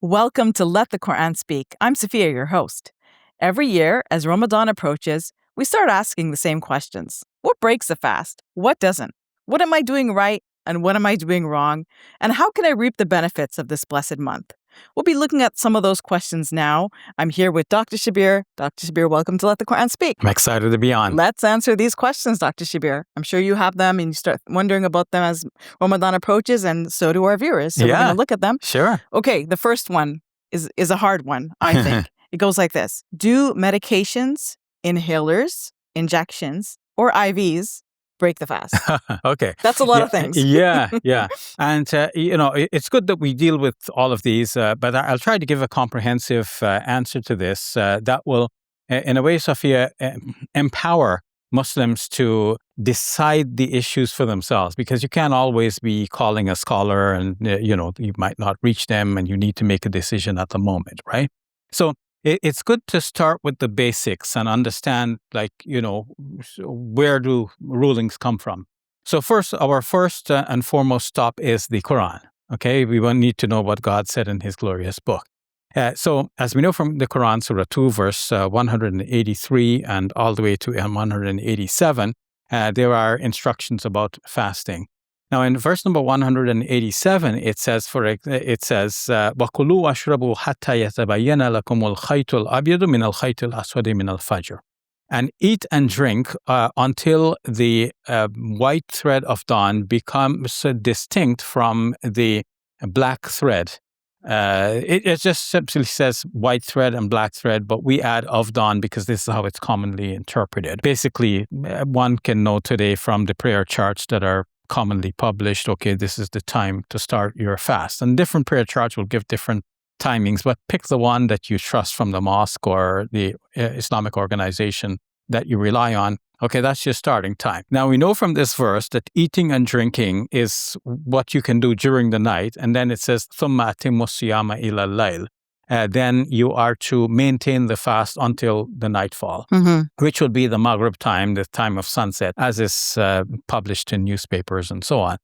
Welcome to Let the Quran Speak. I'm Safiyyah, your host. Every year, as Ramadan approaches, we start asking the same questions. What breaks a fast? What doesn't? What am I doing right? And what am I doing wrong? And how can I reap the benefits of this blessed month? We'll be looking at some of those questions now. I'm here with Dr. Shabir. Dr. Shabir, welcome to Let the Quran Speak. I'm excited to be on. Let's answer these questions, Dr. Shabir. I'm sure you have them and you start wondering about them as Ramadan approaches, and so do our viewers. So we're going to look at them. Sure. Okay, the first one is a hard one, I think. It goes like this. Do medications, inhalers, injections, or IVs break the fast? Okay. That's a lot of things. Yeah. And, it's good that we deal with all of these, but I'll try to give a comprehensive answer to this that will, in a way, Safiyyah, empower Muslims to decide the issues for themselves, because you can't always be calling a scholar and, you might not reach them and you need to make a decision at the moment, right? So it's good to start with the basics and understand, where do rulings come from. So our first and foremost stop is the Quran, okay? We won't need to know what God said in His glorious book. So as we know from the Quran, Surah 2, verse 183 and all the way to 187, there are instructions about fasting. Now, in verse number 187, it says, وَكُلُوا وَاشْرَبُوا حَتَّى يَتَبَيَّنَ لَكُمُ الْخَيْطُ الْأَبْيَضُ مِنَ الْخَيْطِ الْأَسْوَدِ مِنَ الْفَجْرِ. And eat and drink until the white thread of dawn becomes distinct from the black thread. It just simply says white thread and black thread, but we add of dawn because this is how it's commonly interpreted. Basically, one can know today from the prayer charts that are commonly published, okay, this is the time to start your fast. And different prayer charts will give different timings, but pick the one that you trust from the mosque or the Islamic organization that you rely on. Okay, that's your starting time. Now, we know from this verse that eating and drinking is what you can do during the night. And then it says, ثُمَّ أَتِمُّ الصِّيَامَ إِلَى اللَّيْلِ. Then you are to maintain the fast until the nightfall, which will be the Maghrib time, the time of sunset, as is published in newspapers and so on.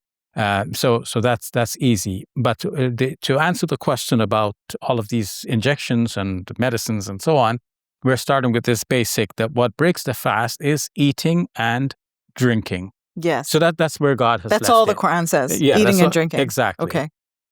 So that's easy. But to answer the question about all of these injections and medicines and so on, we're starting with this basic that what breaks the fast is eating and drinking. Yes. So that's where God has That's left all it. the Quran says, Yeah, eating and drinking. Exactly. Okay.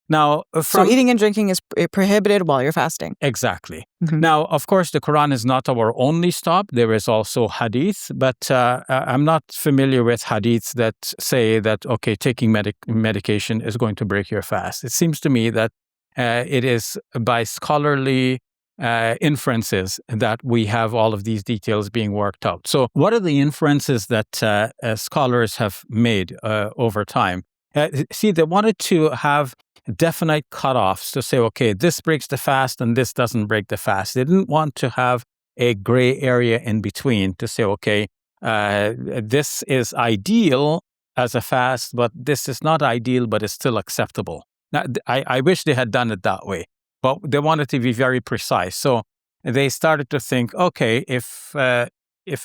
Now, so eating and drinking is prohibited while you're fasting. Exactly. Now, of course, the Quran is not our only stop. There is also hadith, but I'm not familiar with hadiths that say that, okay, taking medication is going to break your fast. It seems to me that it is by scholarly inferences that we have all of these details being worked out. So what are the inferences that scholars have made over time? See, they wanted to have definite cutoffs to say, okay, this breaks the fast and this doesn't break the fast. They didn't want to have a gray area in between to say, okay, this is ideal as a fast, but this is not ideal, but it's still acceptable. Now, I wish they had done it that way, but they wanted to be very precise. So they started to think, okay, if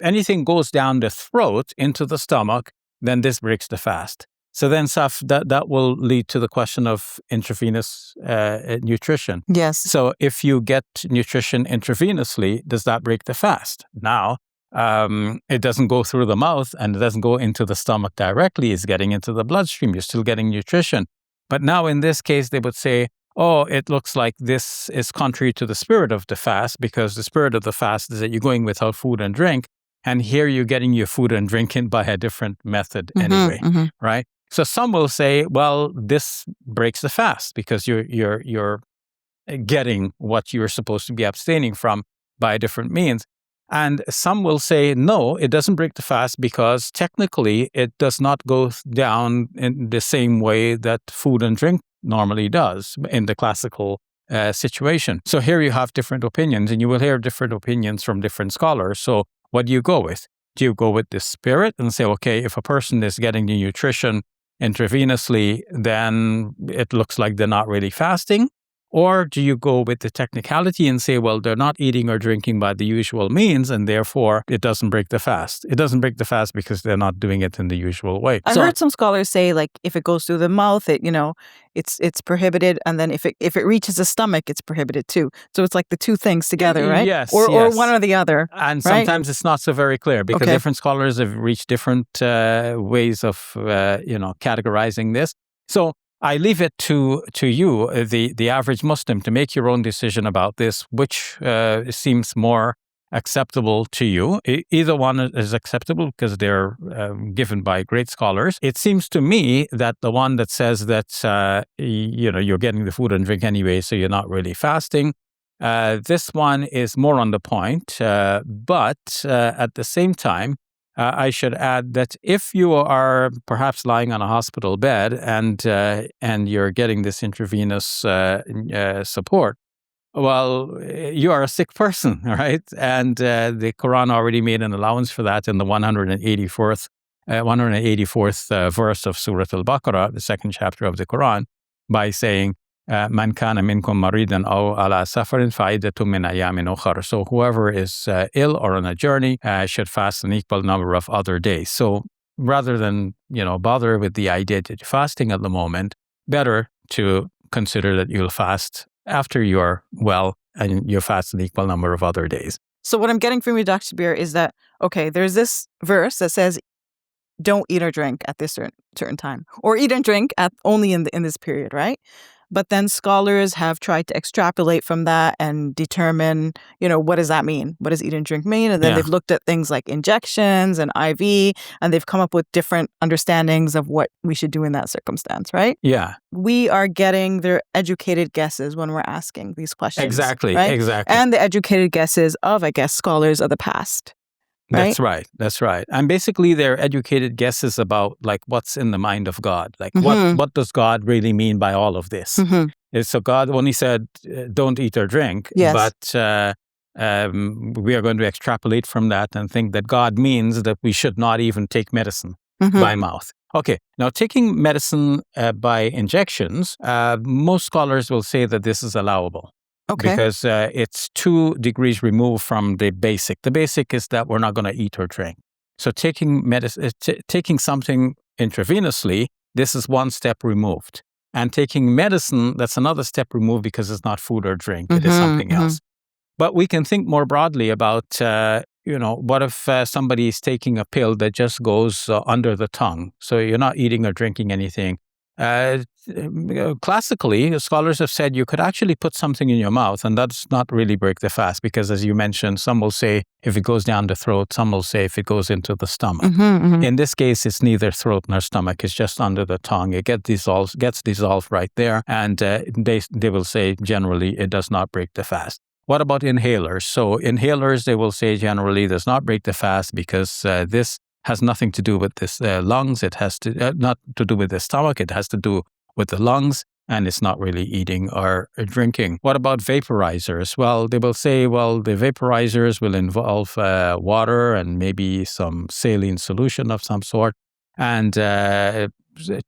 anything goes down the throat into the stomach, then this breaks the fast. So then, Saf, that will lead to the question of intravenous nutrition. Yes. So if you get nutrition intravenously, does that break the fast? Now, it doesn't go through the mouth and it doesn't go into the stomach directly. It's getting into the bloodstream. You're still getting nutrition. But now in this case, they would say, oh, it looks like this is contrary to the spirit of the fast, because the spirit of the fast is that you're going without food and drink. And here you're getting your food and drinking by a different method anyway, right? So some will say, well, this breaks the fast because you're getting what you're supposed to be abstaining from by different means. And some will say, no, it doesn't break the fast because technically it does not go down in the same way that food and drink normally does in the classical situation. So here you have different opinions, and you will hear different opinions from different scholars. So what do you go with? Do you go with the spirit and say, okay, if a person is getting the nutrition intravenously, then it looks like they're not really fasting? Or do you go with the technicality and say, well, they're not eating or drinking by the usual means, and therefore it doesn't break the fast? It doesn't break the fast because they're not doing it in the usual way. I heard some scholars say, like, if it goes through the mouth, it's prohibited, and then if it reaches the stomach, it's prohibited too. So it's like the two things together, right? Yes, or yes. one or the other. And right? sometimes it's not so very clear because Okay. different scholars have reached different ways of categorizing this. So I leave it to you, the average Muslim, to make your own decision about this, which seems more acceptable to you. Either one is acceptable because they're given by great scholars. It seems to me that the one that says that you're getting the food and drink anyway, so you're not really fasting. This one is more on the point, but at the same time, I should add that if you are perhaps lying on a hospital bed and you're getting this intravenous support, well, you are a sick person, right? And the Quran already made an allowance for that in the 184th verse of Surah Al-Baqarah, the second chapter of the Quran, by saying, Man kana minkum maridan aw ala safarin fa'idatun min ayamin ukhar. So whoever is ill or on a journey should fast an equal number of other days. So rather than bother with the idea that you're fasting at the moment, better to consider that you'll fast after you're well and you fast an equal number of other days. So what I'm getting from you, Dr. Shabir, is that, okay, there's this verse that says, don't eat or drink at this certain time, or eat and drink only in this period, right? But then scholars have tried to extrapolate from that and determine, what does that mean? What does eat and drink mean? And then they've looked at things like injections and IV, and they've come up with different understandings of what we should do in that circumstance, right? Yeah. We are getting their educated guesses when we're asking these questions. Exactly, right? exactly. And the educated guesses of, I guess, scholars of the past. Right? That's right. And basically they're educated guesses about like what's in the mind of God. Like what does God really mean by all of this? Mm-hmm. So God only said, don't eat or drink, yes. But we are going to extrapolate from that and think that God means that we should not even take medicine by mouth. Okay, now taking medicine by injections, most scholars will say that this is allowable. Okay. Because it's 2 degrees removed from the basic. The basic is that we're not going to eat or drink. So taking taking something intravenously, this is 1 step removed. And taking medicine, that's another step removed because it's not food or drink. It is something else. But we can think more broadly about, what if somebody is taking a pill that just goes under the tongue? So you're not eating or drinking anything. Classically, scholars have said you could actually put something in your mouth and that's not really break the fast because, as you mentioned, some will say if it goes down the throat, some will say if it goes into the stomach. In this case, it's neither throat nor stomach. It's just under the tongue. It gets dissolved right there, and they will say generally it does not break the fast. What about inhalers? So inhalers, they will say generally does not break the fast because this has nothing to do with this lungs. It has to not to do with the stomach. It has to do with the lungs, and it's not really eating or drinking. What about vaporizers? Well, they will say, the vaporizers will involve water and maybe some saline solution of some sort, and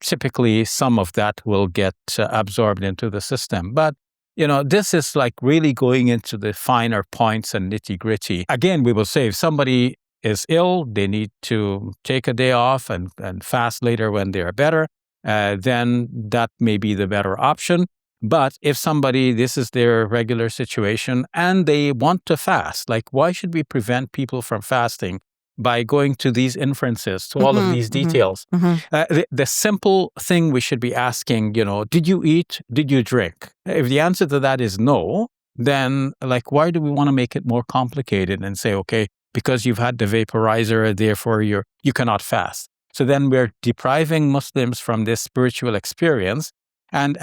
typically some of that will get absorbed into the system. But this is like really going into the finer points and nitty-gritty. Again, we will say if somebody is ill, they need to take a day off and fast later when they are better, then that may be the better option. But if somebody, this is their regular situation and they want to fast, like why should we prevent people from fasting by going to these inferences, to all of these details? The simple thing we should be asking, did you eat? Did you drink? If the answer to that is no, then why do we want to make it more complicated and say, okay, because you've had the vaporizer, therefore you cannot fast. So then we're depriving Muslims from this spiritual experience and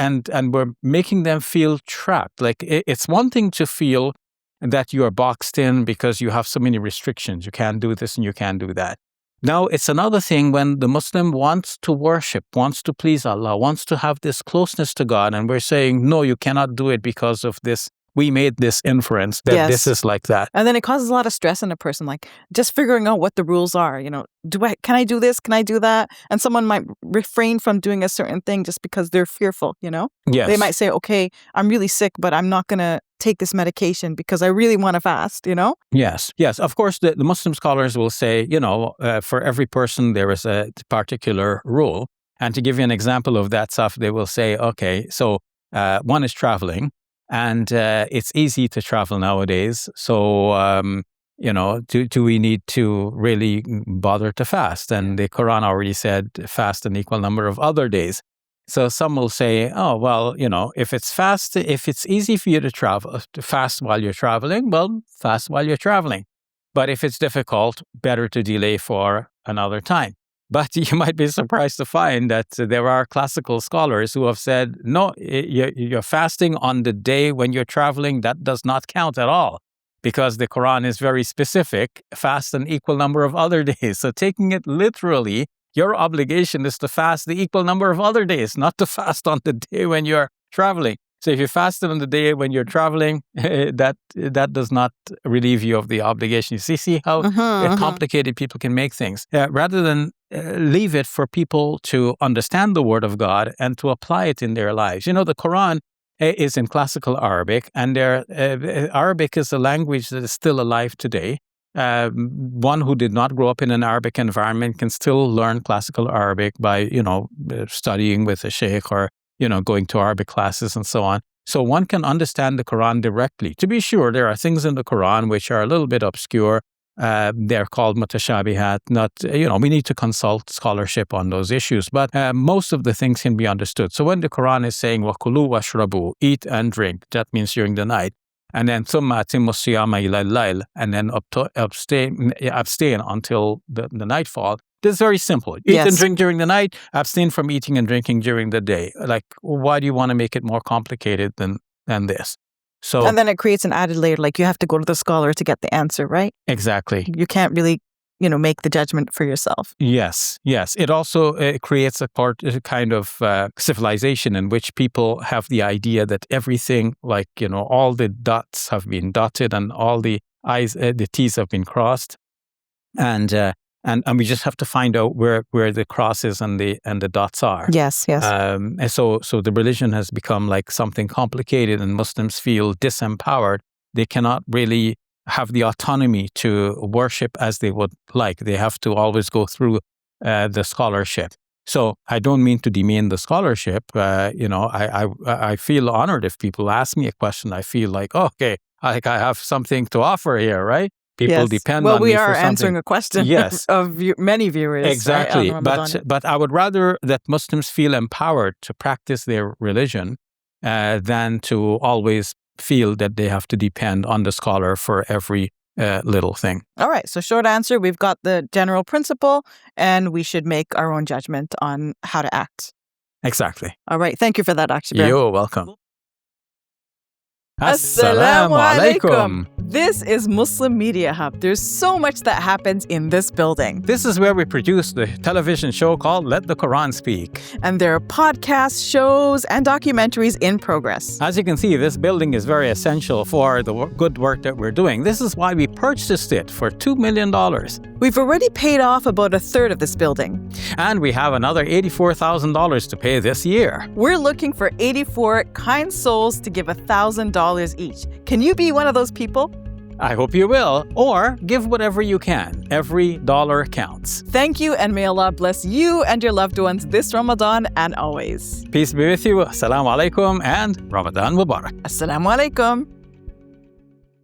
we're making them feel trapped. Like it's one thing to feel that you are boxed in because you have so many restrictions. You can't do this and you can't do that. Now, it's another thing when the Muslim wants to worship, wants to please Allah, wants to have this closeness to God, and we're saying, no, you cannot do it because of this we made this inference that this is like that. And then it causes a lot of stress in a person, like just figuring out what the rules are. Can I do this? Can I do that? And someone might refrain from doing a certain thing just because they're fearful, Yes. They might say, okay, I'm really sick, but I'm not going to take this medication because I really want to fast, Yes. Of course, the Muslim scholars will say, for every person, there is a particular rule. And to give you an example of that stuff, they will say, okay, so one is traveling, and it's easy to travel nowadays. So, do we need to really bother to fast? And the Quran already said fast an equal number of other days. So some will say, oh, well, if it's easy for you to fast while you're traveling, well, fast while you're traveling. But if it's difficult, better to delay for another time. But you might be surprised to find that there are classical scholars who have said, no, you're fasting on the day when you're traveling. That does not count at all, because the Quran is very specific, fast an equal number of other days. So taking it literally, your obligation is to fast the equal number of other days, not to fast on the day when you're traveling. So if you fasted on the day when you're traveling, that does not relieve you of the obligation. You see how complicated people can make things. Rather than leave it for people to understand the Word of God and to apply it in their lives. The Quran is in classical Arabic, and Arabic is a language that is still alive today. One who did not grow up in an Arabic environment can still learn classical Arabic by, studying with a sheikh or, going to Arabic classes and so on. So one can understand the Quran directly. To be sure, there are things in the Quran which are a little bit obscure. They're called mutashabihat. We need to consult scholarship on those issues. But most of the things can be understood. So when the Quran is saying, وَكُلُوا وَاشْرَبُوا, eat and drink, that means during the night. And then ثُمَّ أَتِمُّوا الصِّيَامَ إِلَى اللَّيْلِ, and then abstain until the nightfall. This is very simple. Eat and drink during the night, abstain from eating and drinking during the day. Like, why do you want to make it more complicated than this? And then it creates an added layer, like you have to go to the scholar to get the answer, right? Exactly. You can't really, make the judgment for yourself. Yes. It also creates a kind of civilization in which people have the idea that everything, like, all the dots have been dotted and all the the T's have been crossed. And we just have to find out where the crosses and the dots are. Yes. And so the religion has become like something complicated, and Muslims feel disempowered. They cannot really have the autonomy to worship as they would like. They have to always go through the scholarship. So I don't mean to demean the scholarship. I feel honored if people ask me a question. I feel like, okay, I have something to offer here, right? People depend on me for something. Well, we are answering a question of many viewers. Exactly. Right, but I would rather that Muslims feel empowered to practice their religion than to always feel that they have to depend on the scholar for every little thing. All right. So short answer, we've got the general principle, and we should make our own judgment on how to act. Exactly. All right. Thank you for that, Dr. Shabir. You're welcome. Assalamu alaikum. This is Muslim Media Hub. There's so much that happens in this building. This is where we produce the television show called Let the Quran Speak. And there are podcasts, shows, and documentaries in progress. As you can see, this building is very essential for the good work that we're doing. This is why we purchased it for $2 million. We've already paid off about a third of this building. And we have another $84,000 to pay this year. We're looking for 84 kind souls to give $1,000 each. Can you be one of those people? I hope you will. Or give whatever you can. Every dollar counts. Thank you, and may Allah bless you and your loved ones this Ramadan and always. Peace be with you. Assalamu alaikum and Ramadan Mubarak. Assalamu alaikum.